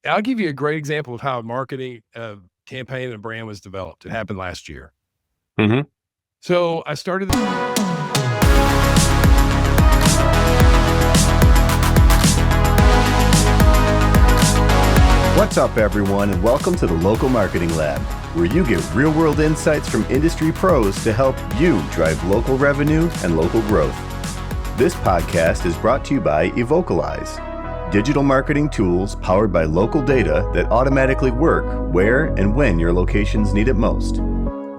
I'll give you a great example of how a marketing campaign and a brand was developed. It happened last year. Mm-hmm. So I started. What's up, everyone, and welcome to the Local Marketing Lab, where you get real-world insights from industry pros to help you drive local revenue and local growth. This podcast is brought to you by Evocalize, digital marketing tools powered by local data that automatically work where and when your locations need it most.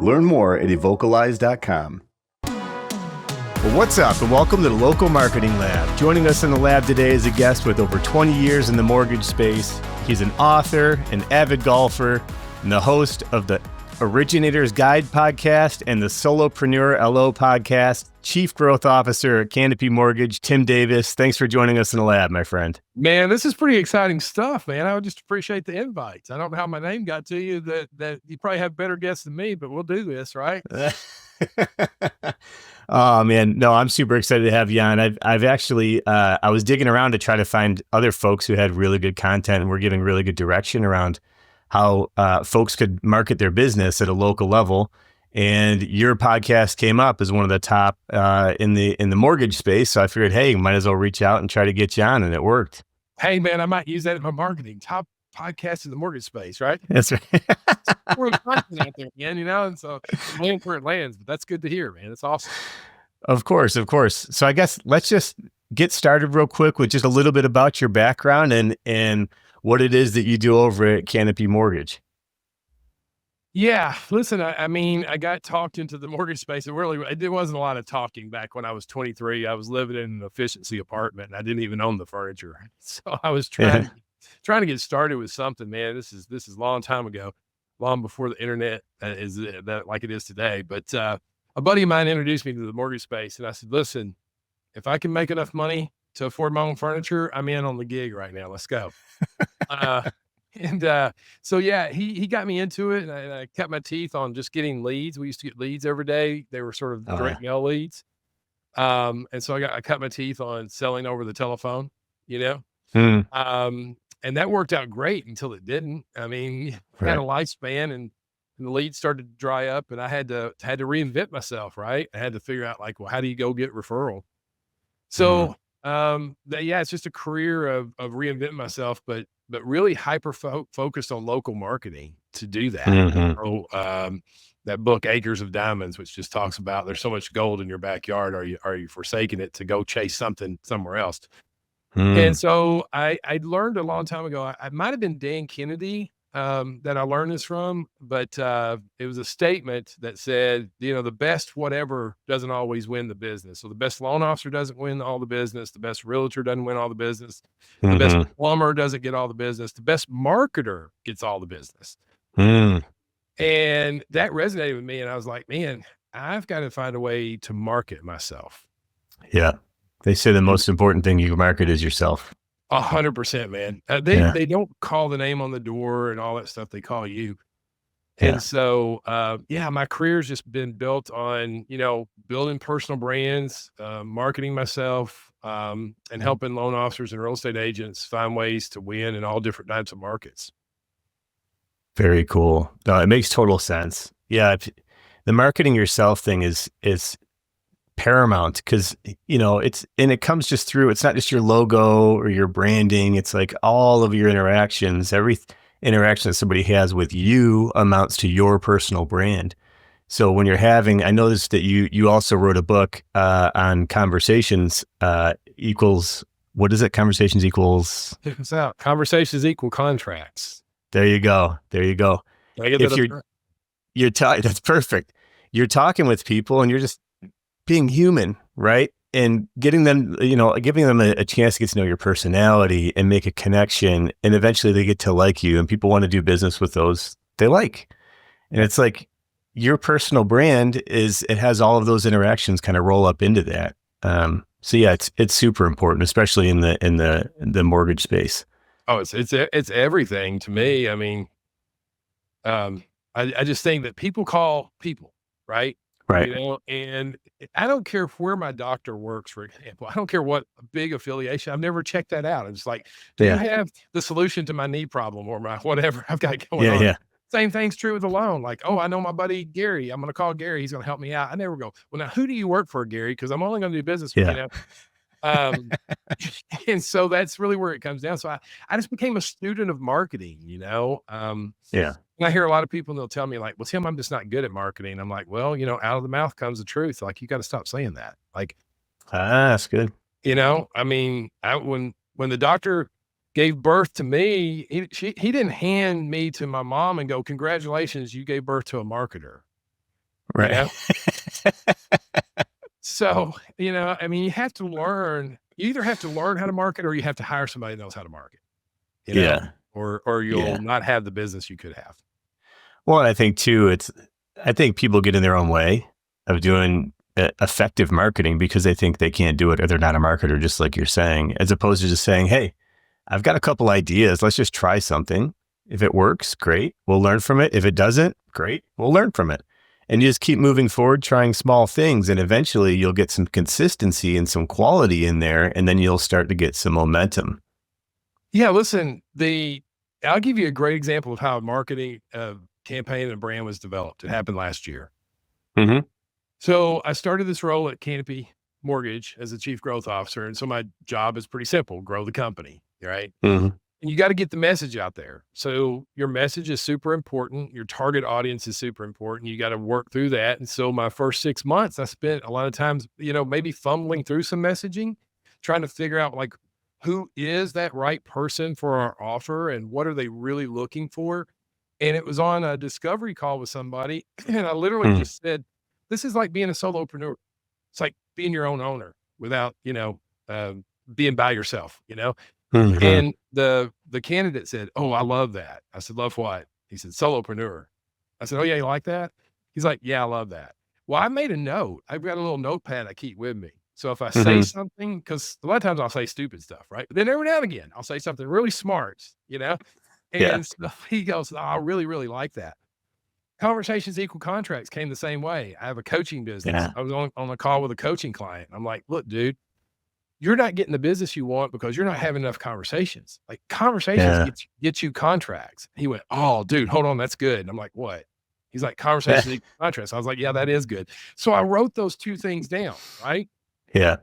Learn more at evocalize.com. Well, what's up, and welcome to the Local Marketing Lab. Joining us in the lab today is a guest with over 20 years in the mortgage space. He's an author, an avid golfer, and the host of the Originators Guide Podcast and the Solopreneur LO Podcast, Chief Growth Officer at Canopy Mortgage, Tim Davis. Thanks for joining us in the lab, my friend. Man, this is pretty exciting stuff, man. I would just appreciate the invites. I don't know how my name got to you. That you probably have better guests than me, but we'll do this, right? Oh man, no, I'm super excited to have you on. I've actually, I was digging around to try to find other folks who had really good content and were giving really good direction around how folks could market their business at a local level. And your podcast came up as one of the top in the mortgage space. So I figured, hey, might as well reach out and try to get you on, and it worked. Hey man, I might use that in my marketing. Top podcast in the mortgage space, right? That's right. We're content out there again, and so land where it lands. But that's good to hear, man. It's awesome. Of course. So I guess let's just get started real quick with just a little bit about your background and what it is that you do over at Canopy Mortgage. Yeah, listen, I mean, I got talked into the mortgage space. It wasn't a lot of talking back when I was 23. I was living in an efficiency apartment, and I didn't even own the furniture. So I was trying to get started with something, man. This is a long time ago, long before the internet is that like it is today. But a buddy of mine introduced me to the mortgage space, and I said, listen, if I can make enough money to afford my own furniture, I'm in on the gig right now. Let's go. So yeah, he got me into it, and I cut my teeth on just getting leads. We used to get leads every day. They were sort of direct mail leads. And so I cut my teeth on selling over the telephone, and that worked out great until it didn't. I mean, I had a lifespan, and the leads started to dry up, and I had to reinvent myself. Right. I had to figure out well, how do you go get referral? So, it's just a career of reinventing myself, but really hyper focused on local marketing to do that. That book, Acres of Diamonds, which just talks about there's so much gold in your backyard. Are you forsaking it to go chase something somewhere else? And so I learned a long time ago, I might've been Dan Kennedy, that I learned this from, but it was a statement that said, the best whatever doesn't always win the business. So the best loan officer doesn't win all the business. The best realtor doesn't win all the business. The best plumber doesn't get all the business. The best marketer gets all the business. And that resonated with me. And I was like, man, I've got to find a way to market myself. Yeah. They say the most important thing you can market is yourself. 100%, man. They don't call the name on the door and all that stuff. They call you. And so, my career's just been built on, building personal brands, marketing myself, and helping loan officers and real estate agents find ways to win in all different types of markets. Very cool. No, it makes total sense. Yeah. The marketing yourself thing is paramount because, it comes just through, it's not just your logo or your branding. It's like all of your interactions, every interaction that somebody has with you amounts to your personal brand. So when you're I noticed that you also wrote a book on conversations equals, what is it? Conversations equals. Check this out. Conversations equal contracts. There you go. If that's perfect. You're talking with people and you're just being human, right? And getting them, giving them a chance to get to know your personality and make a connection. And eventually they get to like you, and people want to do business with those they like. And it's like your personal brand it has all of those interactions kind of roll up into that. So yeah, it's super important, especially in the mortgage space. Oh, it's everything to me. I mean, I just think that people call people, right? Right. You know, and I don't care where my doctor works, for example. I don't care what big affiliation. I've never checked that out. It's like, do you have the solution to my knee problem or my whatever I've got going on? Yeah. Same thing's true with a loan. Like, oh, I know my buddy Gary. I'm going to call Gary. He's going to help me out. I never go, well, now who do you work for, Gary? Because I'm only going to do business with, you know. And so that's really where it comes down. So I just became a student of marketing, you know. And I hear a lot of people, and they'll tell me like, well, Tim, I'm just not good at marketing. I'm like, well, you know, out of the mouth comes the truth. Like, you got to stop saying that. Like, that's good. You know, I mean, when the doctor gave birth to me, he didn't hand me to my mom and go, congratulations, you gave birth to a marketer. Right. You know? So, you know, I mean, you have to learn, you either have to learn how to market or you have to hire somebody that knows how to market, you know, or you'll not have the business you could have. Well, I think too, I think people get in their own way of doing effective marketing because they think they can't do it or they're not a marketer, just like you're saying, as opposed to just saying, hey, I've got a couple ideas. Let's just try something. If it works, great. We'll learn from it. If it doesn't, great. We'll learn from it. And you just keep moving forward, trying small things. And eventually you'll get some consistency and some quality in there. And then you'll start to get some momentum. Yeah. Listen, I'll give you a great example of how a marketing campaign and a brand was developed. It happened last year. Mm-hmm. So I started this role at Canopy Mortgage as a chief growth officer. And so my job is pretty simple, grow the company, right? Mm-hmm. And you got to get the message out there. So your message is super important. Your target audience is super important. You got to work through that. And so my first 6 months, I spent a lot of times, you know, maybe fumbling through some messaging, trying to figure out like, who is that right person for our offer and what are they really looking for? And it was on a discovery call with somebody. And I literally just said, this is like being a solopreneur. It's like being your own owner without, you know, being by yourself, you know? Mm-hmm. And the candidate said, oh, I love that. I said, love what? He said, solopreneur. I said, oh yeah, you like that? He's like, yeah, I love that. Well, I made a note. I've got a little notepad I keep with me. So if I say something, because a lot of times I'll say stupid stuff, right? But then every now and again, I'll say something really smart, you know? And so he goes, oh, I really, really like that. Conversations equal contracts came the same way. I have a coaching business. Yeah. I was on a call with a coaching client. I'm like, look, dude, you're not getting the business you want because you're not having enough conversations. Like conversations get you contracts. He went, oh, dude, hold on. That's good. And I'm like, what? He's like, conversations equal contracts. I was like, yeah, that is good. So I wrote those two things down, right? Yeah.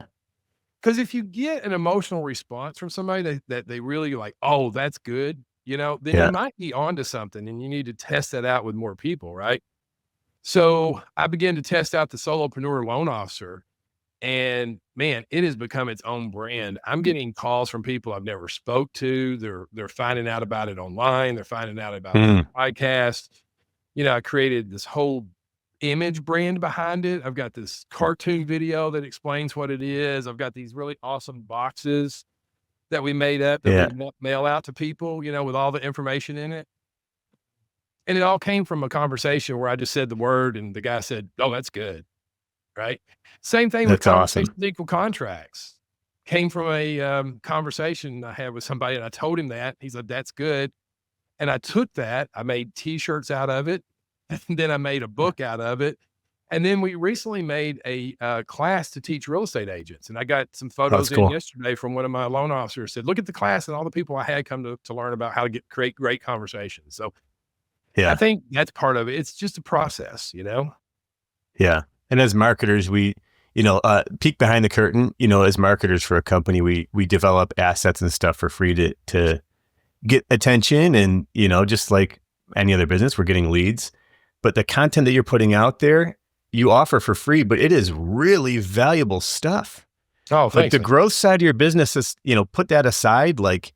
Because if you get an emotional response from somebody that they really like, oh, that's good, you know, then you might be onto something and you need to test that out with more people, right? So I began to test out the solopreneur loan officer. And man, it has become its own brand. I'm getting calls from people I've never spoke to. They're finding out about it online. They're finding out about the podcast. You know, I created this whole image brand behind it. I've got this cartoon video that explains what it is. I've got these really awesome boxes that we made up that we mail out to people, you know, with all the information in it. And it all came from a conversation where I just said the word and the guy said, oh, that's good. Right. Same thing with conversations equal contracts. Came from a conversation I had with somebody and I told him that. He said, that's good. And I took that. I made t-shirts out of it. And then I made a book out of it. And then we recently made a class to teach real estate agents. And I got some photos in yesterday from one of my loan officers said, look at the class and all the people I had come to learn about how to create great conversations. So I think that's part of it. It's just a process, you know? Yeah. And as marketers, we, you know, peek behind the curtain, you know, as marketers for a company, we develop assets and stuff for free to get attention. And, you know, just like any other business, we're getting leads. But the content that you're putting out there, you offer for free, but it is really valuable stuff. Oh, thanks. Like the growth side of your business is, you know, put that aside, like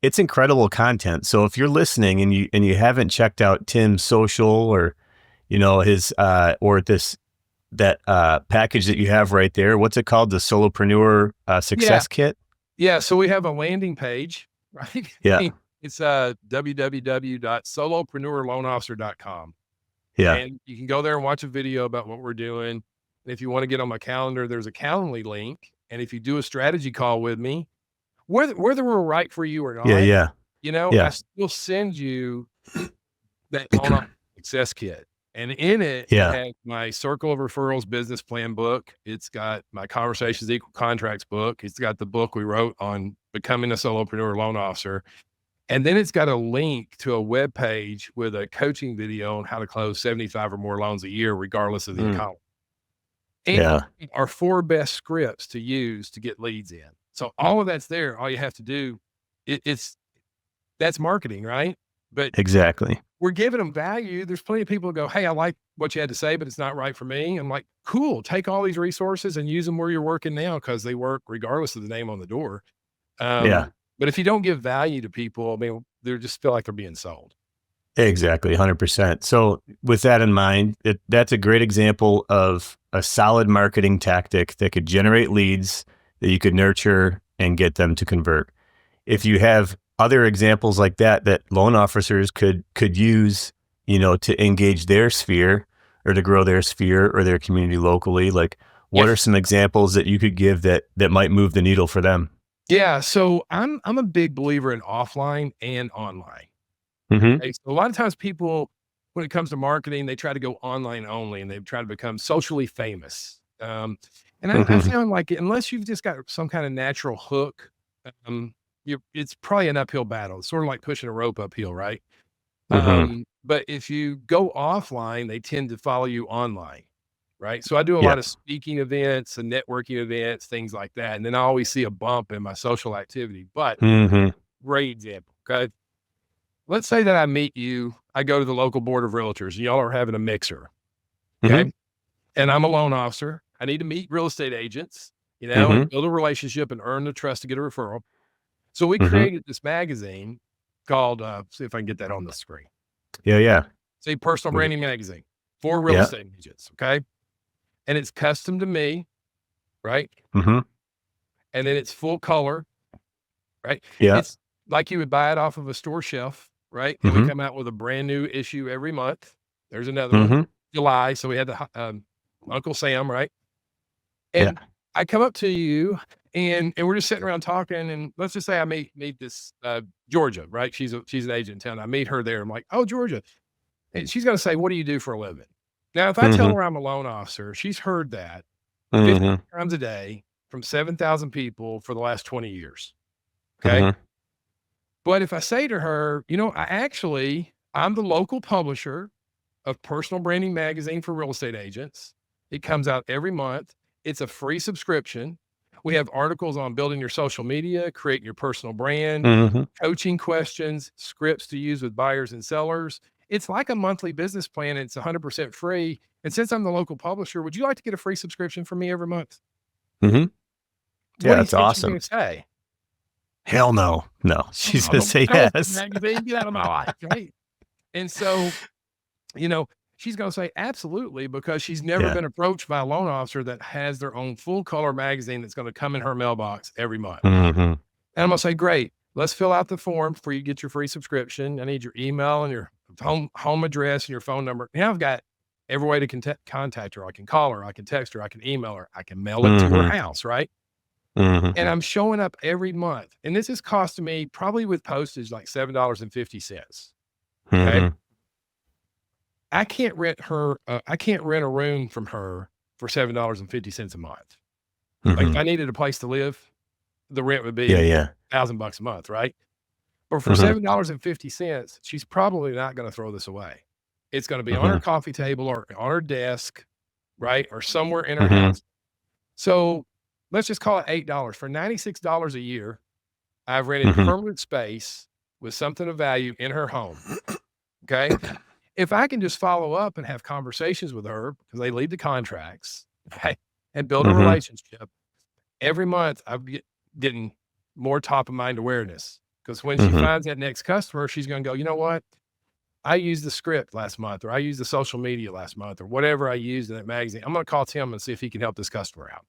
it's incredible content. So if you're listening and you haven't checked out Tim's social or, you know, his, or that package that you have right there, what's it called? The Solopreneur Success Kit? Yeah. So we have a landing page, right? Yeah. It's www.solopreneurloanofficer.com. Yeah. And you can go there and watch a video about what we're doing. And if you want to get on my calendar, there's a Calendly link. And if you do a strategy call with me, whether we're right for you or not, you know, I still send you that loan success kit. And in it, Yeah. it has my Circle of Referrals business plan book. It's got my Conversations Equal Contracts book. It's got the book we wrote on becoming a solopreneur loan officer. And then it's got a link to a web page with a coaching video on how to close 75 or more loans a year, regardless of the economy. And our 4 best scripts to use to get leads in. So all of that's there. All you have to do, that's marketing, right? But exactly. We're giving them value. There's plenty of people who go, hey, I like what you had to say, but it's not right for me. I'm like, cool, take all these resources and use them where you're working now, because they work regardless of the name on the door. But if you don't give value to people, I mean, they just feel like they're being sold. Exactly, 100%. So with that in mind, that's a great example of a solid marketing tactic that could generate leads that you could nurture and get them to convert. If you have other examples like that loan officers could use, to engage their sphere or to grow their sphere or their community locally, like what are some examples that you could give that might move the needle for them? Yeah. So I'm a big believer in offline and online. Mm-hmm. Okay? So a lot of times people, when it comes to marketing, they try to go online only and they try to become socially famous. And I found like, unless you've just got some kind of natural hook, it's probably an uphill battle. It's sort of like pushing a rope uphill, right? But if you go offline, they tend to follow you online, right? So I do a lot of speaking events and networking events, things like that. And then I always see a bump in my social activity. But great example, okay? Let's say that I meet you, I go to the local board of realtors, and y'all are having a mixer, okay? And I'm a loan officer. I need to meet real estate agents, and build a relationship and earn the trust to get a referral. So we created this magazine called, see if I can get that on the screen. Say Personal Branding Magazine for real estate agents, okay? And it's custom to me, right? And then it's full color, right? It's like you would buy it off of a store shelf, right? And we come out with a brand new issue every month. There's another one, July. So we had the Uncle Sam, right? And I come up to you and we're just sitting around talking, and let's just say I meet this Georgia, right? She's an agent in town. I meet her there. I'm like, oh, Georgia. And she's going to say, what do you do for a living? Now, if I tell her I'm a loan officer, she's heard that 50 times a day from 7,000 people for the last 20 years. Okay. But if I say to her, I'm the local publisher of Personal Branding Magazine for real estate agents. It comes out every month. It's a free subscription. We have articles on building your social media, creating your personal brand, coaching questions, scripts to use with buyers and sellers. It's like a monthly business plan. And it's 100% free. And since I'm the local publisher, would you like to get a free subscription from me every month? Yeah, that's awesome. What do you say? Hell no. No, she's going to say yes. Magazine, get out of my life, right? And so, she's going to say absolutely, because she's never been approached by a loan officer that has their own full color magazine that's going to come in her mailbox every month. And I'm going to say, great, let's fill out the form before you get your free subscription. I need your email and your home address and your phone number. Now I've got every way to contact her. I can call her, I can text her, I can email her, I can mail it to her house, right? And I'm showing up every month. And this is costing me probably with postage like $7.50. Okay. I can't rent a room from her for $7.50 a month. Like if I needed a place to live, the rent would be $1,000 a month, right? But for $7.50, she's probably not going to throw this away. It's going to be on her coffee table or on her desk, right? Or somewhere in her house. So let's just call it $8. For $96 a year, I've rented permanent space with something of value in her home. Okay. If I can just follow up and have conversations with her, because they lead to contracts, okay, and build a relationship, every month I'm getting more top of mind awareness. Because when she finds that next customer, she's going to go, you know what? I used the script last month, or I used the social media last month, or whatever I used in that magazine. I'm going to call Tim and see if he can help this customer out.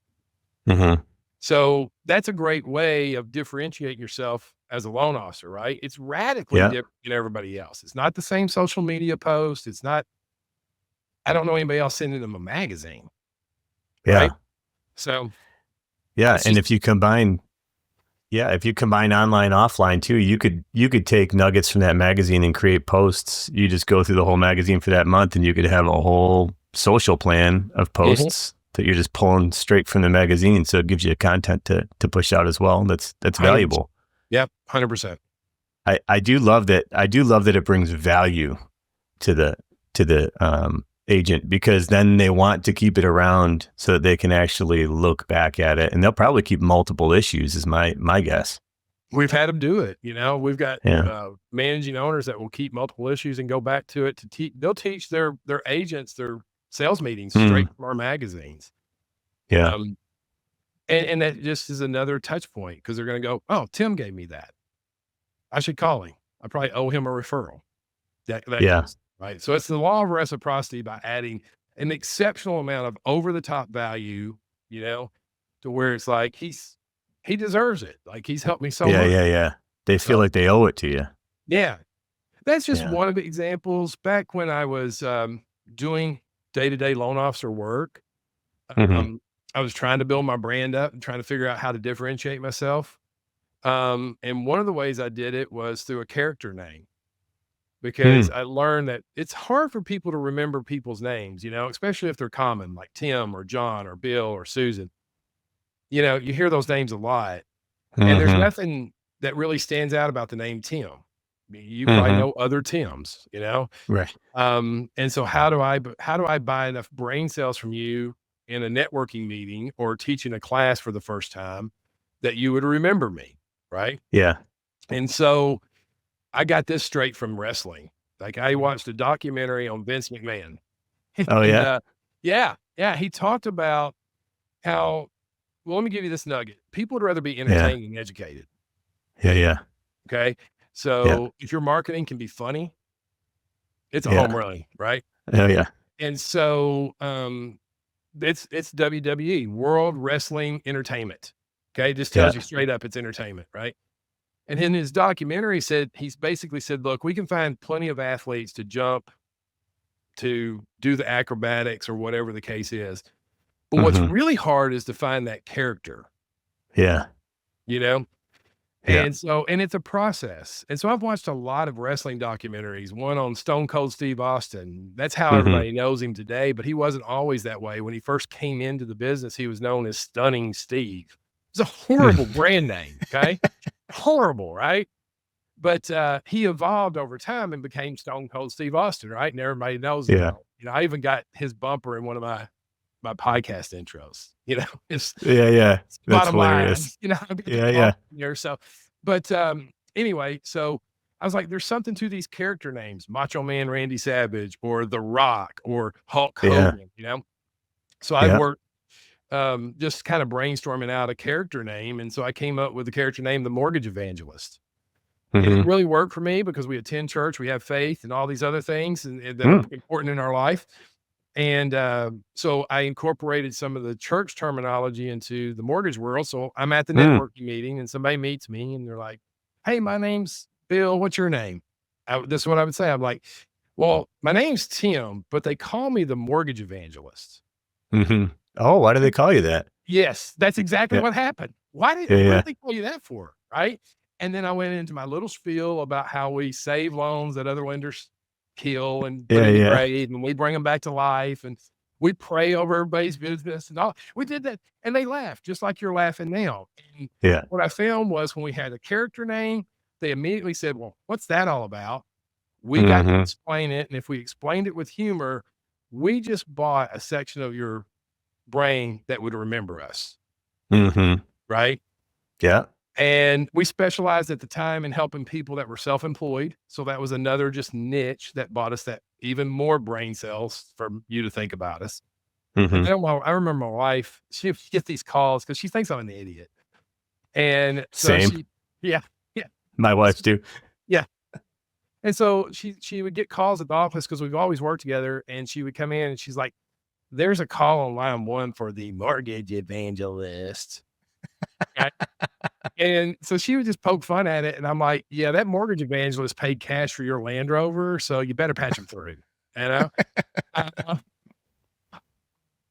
So that's a great way of differentiating yourself as a loan officer, right? It's radically different than everybody else. It's not the same social media post. It's not, I don't know anybody else sending them a magazine. Right? So. Yeah. And if you combine Yeah, if you combine online, offline too, you could take nuggets from that magazine and create posts. You just go through the whole magazine for that month, and you could have a whole social plan of posts that you're just pulling straight from the magazine. So it gives you content to push out as well. That's valuable. Yep, 100%. I do love that. I do love that it brings value to the agent, because then they want to keep it around so that they can actually look back at it, and they'll probably keep multiple issues is my guess. We've had them do it. We've got managing owners that will keep multiple issues and go back to it they'll teach their agents their sales meetings straight from our magazines. Yeah. And that just is another touch point, because they're going to go, oh, Tim gave me that. I should call him. I probably owe him a referral. Right. So it's the law of reciprocity by adding an exceptional amount of over the top value, to where it's like he deserves it. Like, he's helped me so much. Yeah. They feel like they owe it to you. Yeah. That's just one of the examples. Back when I was doing day-to-day loan officer work, I was trying to build my brand up and trying to figure out how to differentiate myself. And one of the ways I did it was through a character name. Because I learned that it's hard for people to remember people's names, especially if they're common, like Tim or John or Bill or Susan. You hear those names a lot, and there's nothing that really stands out about the name Tim. You probably know other Tims, Right. And so how do I buy enough brain cells from you in a networking meeting or teaching a class for the first time that you would remember me, right? Yeah. And so I got this straight from wrestling. Like, I watched a documentary on Vince McMahon. Oh, yeah? Yeah. He talked about how, well, let me give you this nugget. People would rather be entertained than educated. Yeah. Okay. So if your marketing can be funny, it's a home run, right? Oh, yeah. And so it's WWE, World Wrestling Entertainment. Okay. Just tells you straight up it's entertainment, right? And in his documentary he's basically said, look, we can find plenty of athletes to jump, to do the acrobatics or whatever the case is. But what's really hard is to find that character. Yeah. And it's a process. And so I've watched a lot of wrestling documentaries, one on Stone Cold Steve Austin. That's how everybody knows him today, but he wasn't always that way. When he first came into the business, he was known as Stunning Steve. It's a horrible brand name. Okay. Horrible, right? But he evolved over time and became Stone Cold Steve Austin, right? And everybody knows him. I even got his bumper in one of my podcast intros. It's That's hilarious. So, but anyway, so I was like, there's something to these character names: Macho Man Randy Savage, or The Rock, or Hulk Hogan. So I worked just kind of brainstorming out a character name. And so I came up with the character name, the Mortgage Evangelist. It didn't really work for me because we attend church, we have faith and all these other things that are important in our life. And so I incorporated some of the church terminology into the mortgage world. So I'm at the networking meeting and somebody meets me and they're like, hey, my name's Bill. What's your name? This is what I would say. I'm like, well, my name's Tim, but they call me the Mortgage Evangelist. Oh, why do they call you that? Yes, that's exactly what happened. What did they call you that for? Right. And then I went into my little spiel about how we save loans that other lenders kill and put in grade, and we bring them back to life, and we pray over everybody's business and all. We did that, and they laughed just like you're laughing now. And what I found was when we had a character name, they immediately said, well, what's that all about? We got to explain it. And if we explained it with humor, we just bought a section of your brain that would remember us. Right? Yeah. And we specialized at the time in helping people that were self-employed. So that was another just niche that bought us that even more brain cells for you to think about us. And then I remember my wife, she would get these calls because she thinks I'm an idiot. And so my wife too. Yeah. And so she would get calls at the office because we've always worked together, and she would come in and she's like, there's a call on line 1 for the Mortgage Evangelist. And so she would just poke fun at it. And I'm like, yeah, that Mortgage Evangelist paid cash for your Land Rover, so you better patch him through.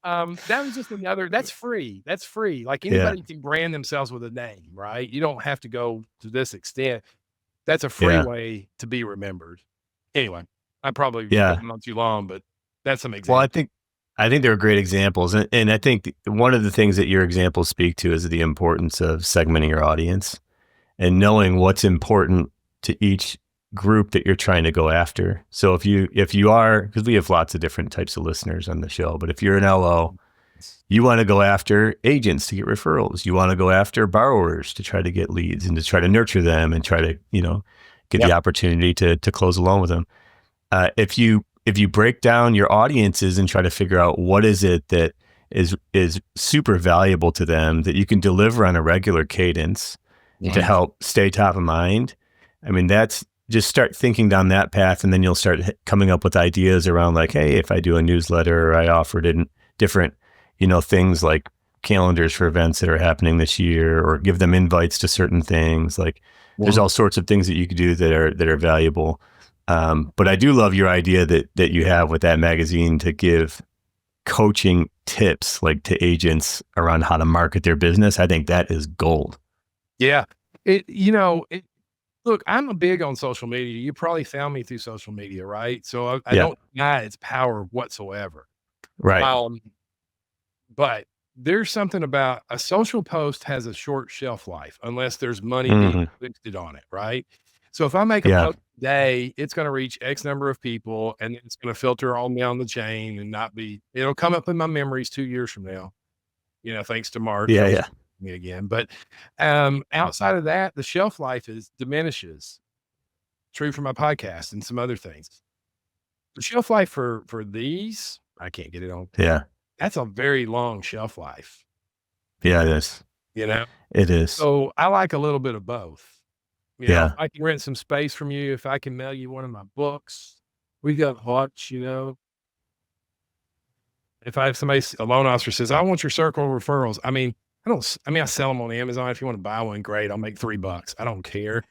That was just that's free. That's free. Like anybody can brand themselves with a name, right? You don't have to go to this extent. That's a free way to be remembered. Anyway, I probably not too long, but that's some examples. Well, I think they're great examples. And I think one of the things that your examples speak to is the importance of segmenting your audience and knowing what's important to each group that you're trying to go after. So if you are, because we have lots of different types of listeners on the show, but if you're an LO, you want to go after agents to get referrals. You want to go after borrowers to try to get leads and to try to nurture them and try to, get the opportunity to close a loan with them. If you break down your audiences and try to figure out what is it that is super valuable to them that you can deliver on a regular cadence to help stay top of mind. I mean, that's just start thinking down that path, and then you'll start coming up with ideas around like, hey, if I do a newsletter or I offer different, things like calendars for events that are happening this year, or give them invites to certain things. Like there's all sorts of things that you could do that are valuable. But I do love your idea that you have with that magazine to give coaching tips like to agents around how to market their business. I think that is gold. Yeah. Look, I'm a big on social media. You probably found me through social media, right? So I don't deny its power whatsoever. Right. But there's something about a social post has a short shelf life unless there's money being invested on it, right? So if I make a post today, it's going to reach X number of people, and it's going to filter all down the chain and it'll come up in my memories 2 years from now, thanks to Mark. Yeah. Me again. But outside of that, the shelf life diminishes. True for my podcast and some other things. The shelf life for these, I can't get it on. Yeah. That's a very long shelf life. Yeah, it is. It is. So I like a little bit of both. If I can rent some space from you, if I can mail you one of my books, we got watch, If I have a loan officer says, I want your circle of referrals. I sell them on Amazon. If you want to buy one, great. I'll make $3. I don't care.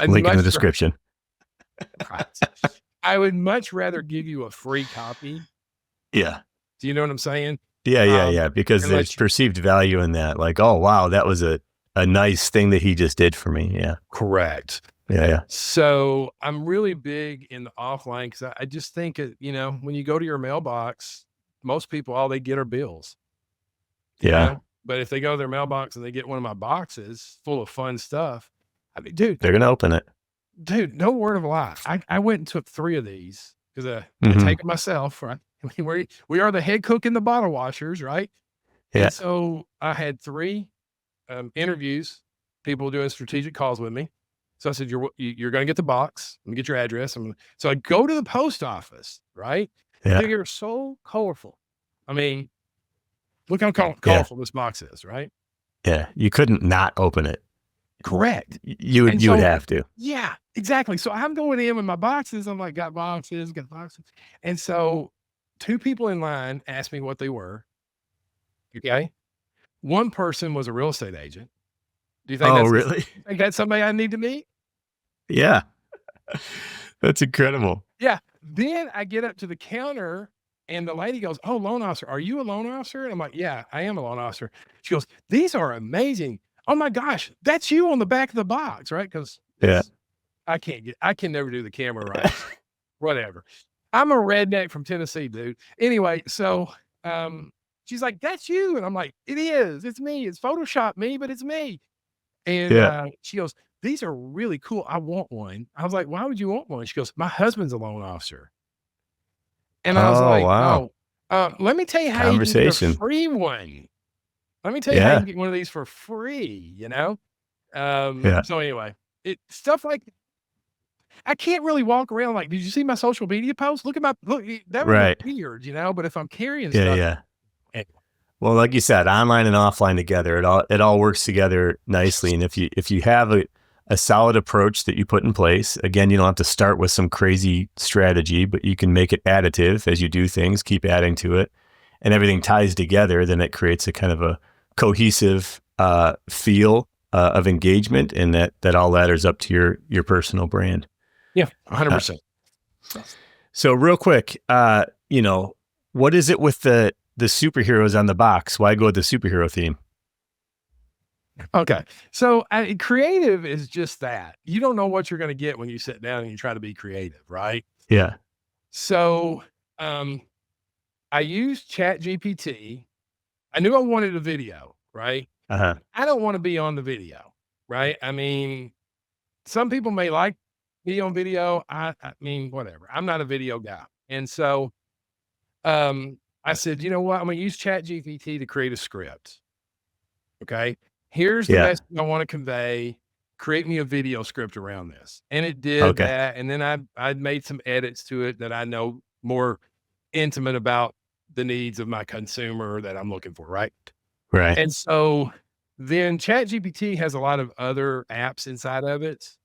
Link in the description. I would much rather give you a free copy. Yeah. Do you know what I'm saying? Yeah. Because there's perceived value in that. Like, oh, wow, that was a nice thing that he just did for me. Yeah. Correct. Yeah. So I'm really big in the offline because I just think, when you go to your mailbox, most people, all they get are bills. Yeah. But if they go to their mailbox and they get one of my boxes full of fun stuff, dude, they're going to open it. Dude, no word of a lie. I went and took 3 of these because I take them myself, right? We are the head cook and the bottle washers, right? Yeah. And so I had 3 interviews, people doing strategic calls with me. So I said, you're going to get the box. Let me get your address. So I go to the post office, right? Yeah. They are so colorful. Look how colorful this box is, right? Yeah. You couldn't not open it. Correct. You would have to. Yeah, exactly. So I'm going in with my boxes. I'm like, got boxes. And so 2 people in line asked me what they were. Okay. One person was a real estate agent. Do you think really? You think that's somebody I need to meet? Yeah. That's incredible. Yeah. Then I get up to the counter and the lady goes, oh, loan officer, are you a loan officer? And I'm like, yeah, I am a loan officer. She goes, these are amazing. Oh my gosh, that's you on the back of the box, right? Because I can never do the camera right. Whatever. I'm a redneck from Tennessee, dude. Anyway, so she's like, that's you. And I'm like, it is. It's me. It's Photoshop me, but it's me. And she goes, these are really cool. I want one. I was like, why would you want one? She goes, my husband's a loan officer. And I was like, wow. Let me tell you how you can get a free one. Let me tell you how you can get one of these for free, So anyway, stuff like I can't really walk around like, did you see my social media post? Look, that would be weird, but if I'm carrying stuff. Yeah. Well, like you said, online and offline together, it all works together nicely. And if you have a solid approach that you put in place, again, you don't have to start with some crazy strategy, but you can make it additive as you do things, keep adding to it, and everything ties together, then it creates a kind of a cohesive feel of engagement, and that all ladders up to your personal brand. Yeah, 100%. So real quick, what is it with the the superheroes on the box? Why go with the superhero theme? Okay. So creative is just that. You don't know what you're going to get when you sit down and you try to be creative, right? Yeah. So I used ChatGPT. I knew I wanted a video, right? Uh-huh. I don't want to be on the video, right? I mean, some people may like me on video. I mean, whatever. I'm not a video guy. And so I said, you know what? I'm going to use ChatGPT to create a script. Okay. Here's the message I want to convey. Create me a video script around this. And it did that. And then I made some edits to it that I know more intimate about the needs of my consumer that I'm looking for. Right. Right. And so then ChatGPT has a lot of other apps inside of it.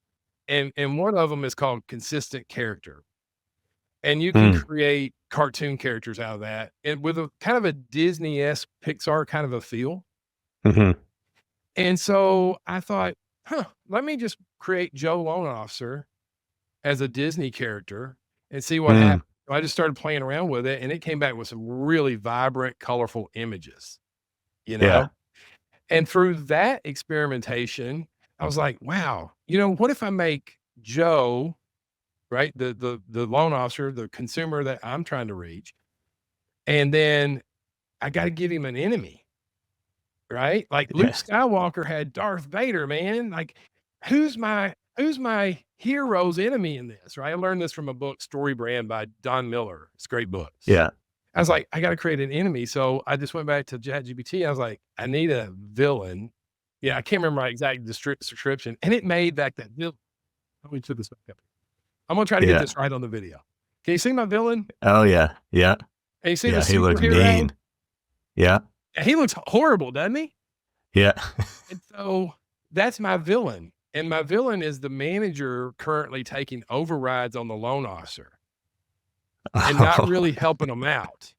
And one of them is called Consistent Character. And you can create cartoon characters out of that, and with a kind of a Disney-esque Pixar kind of a feel. Mm-hmm. And so I thought, let me just create Joe Loan Officer as a Disney character and see what happens. So I just started playing around with it, and it came back with some really vibrant, colorful images, you know? Yeah. And through that experimentation, I was like, wow, what if I make Joe, right, the loan officer, the consumer that I'm trying to reach, and then I got to give him an enemy, right? Like Luke Skywalker had Darth Vader, man. Like, who's my hero's enemy in this, right? I learned this from a book, Story Brand by Don Miller. It's a great book. Yeah. I was like, I got to create an enemy. So I just went back to ChatGPT. I was like, I need a villain. Yeah, I can't remember my exact description. And it made back that villain. Let me put this back up. I'm going to try to get this right on the video. Can you see my villain? Oh, yeah. Yeah. And you see the he looks mean. Yeah. He looks horrible, doesn't he? Yeah. And so that's my villain. And my villain is the manager currently taking overrides on the loan officer and not really helping them out.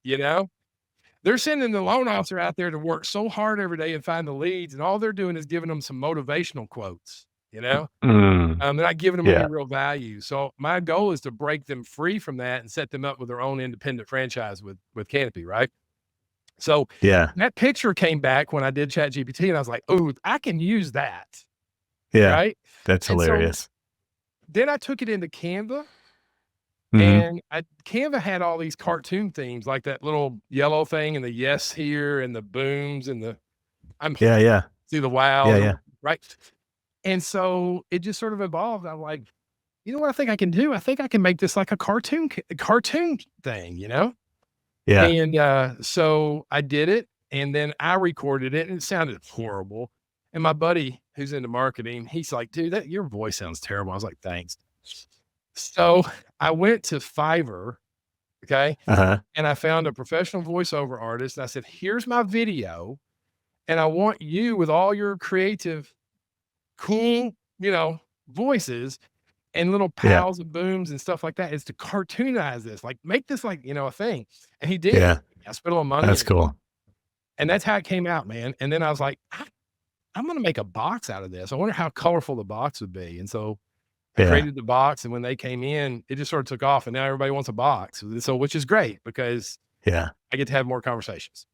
They're sending the loan officer out there to work so hard every day and find the leads. And all they're doing is giving them some motivational quotes, they're not giving them any real value. So my goal is to break them free from that and set them up with their own independent franchise with Canopy. Right. So that picture came back when I did ChatGPT, and I was like, oh, I can use that. Yeah. Right. That's hilarious. So then I took it into Canva, and Canva had all these cartoon themes, like that little yellow thing and the yes here and the booms and the see the wow. Right. And so it just sort of evolved. I'm like, you know what I think I can do? I think I can make this like a cartoon thing, Yeah. And so I did it, and then I recorded it, and it sounded horrible. And my buddy who's into marketing, he's like, dude, your voice sounds terrible. I was like, thanks. So I went to Fiverr, and I found a professional voiceover artist. And I said, here's my video, and I want you with all your creative, cool, voices and little pals and booms and stuff like that, is to cartoonize this, like make this like, a thing. And he did. Yeah. I spent a little money. That's cool. And that's how it came out, man. And then I was like, I'm going to make a box out of this. I wonder how colorful the box would be. And so I created the box, and when they came in, it just sort of took off, and now everybody wants a box. So, which is great because I get to have more conversations.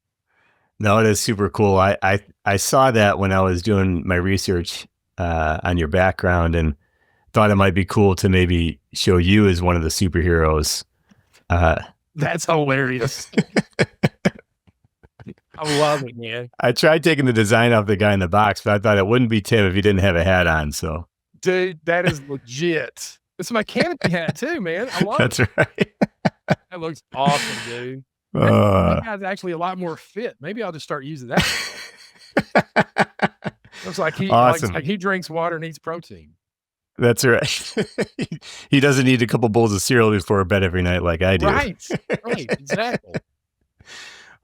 No, it is super cool. I saw that when I was doing my research on your background, and thought it might be cool to maybe show you as one of the superheroes. That's hilarious. I love it, man. I tried taking the design off the guy in the box, but I thought it wouldn't be Tim if he didn't have a hat on. So, dude, that is legit. It's my Canopy hat too, man. I love That's it. right. That looks awesome, dude. That guy's actually a lot more fit. Maybe I'll just start using that. Looks like he drinks water and eats protein. That's right. He doesn't eat a couple bowls of cereal before bed every night like I do. Right, exactly.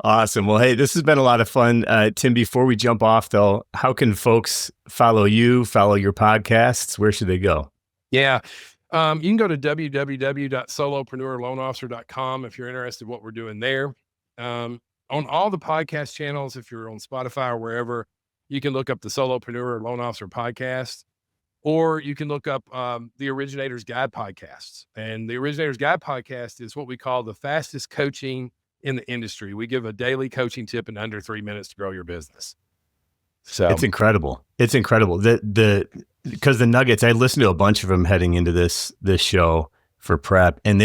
Awesome. Well, hey, this has been a lot of fun. Tim, before we jump off, though, how can folks follow you, follow your podcasts? Where should they go? Yeah. You can go to www.solopreneurloanofficer.com if you're interested in what we're doing there. On all the podcast channels, if you're on Spotify or wherever, you can look up the Solopreneur Loan Officer podcast, or you can look up the Originators Guide Podcast. And the Originators Guide Podcast is what we call the fastest coaching in the industry. We give a daily coaching tip in under 3 minutes to grow your business. So it's incredible. It's incredible. Because the nuggets, I listened to a bunch of them heading into this show for prep, and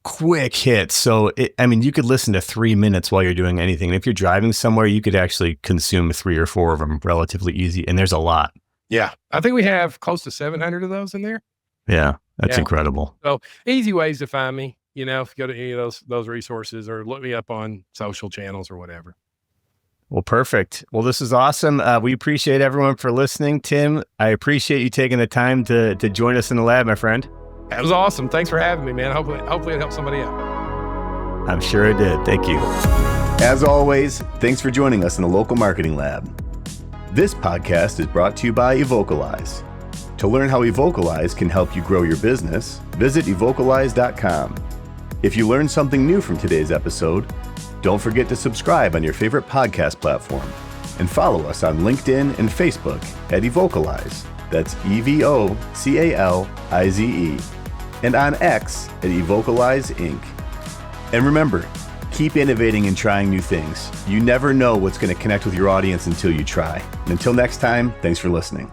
quick hits. So you could listen to 3 minutes while you're doing anything. And if you're driving somewhere, you could actually consume 3 or 4 of them relatively easy. And there's a lot. Yeah. I think we have close to 700 of those in there. Yeah. That's incredible. So easy ways to find me, if you go to any of those resources, or look me up on social channels or whatever. Well, perfect. Well, this is awesome. We appreciate everyone for listening. Tim, I appreciate you taking the time to join us in the lab, my friend. That was awesome. Thanks for having me, man. Hopefully it helped somebody out. I'm sure it did. Thank you. As always, thanks for joining us in the Local Marketing Lab. This podcast is brought to you by Evocalize. To learn how Evocalize can help you grow your business, visit evocalize.com. If you learned something new from today's episode, don't forget to subscribe on your favorite podcast platform and follow us on LinkedIn and Facebook at Evocalize. That's EVOCALIZE. And on X at Evocalize Inc. And remember, keep innovating and trying new things. You never know what's going to connect with your audience until you try. And until next time, thanks for listening.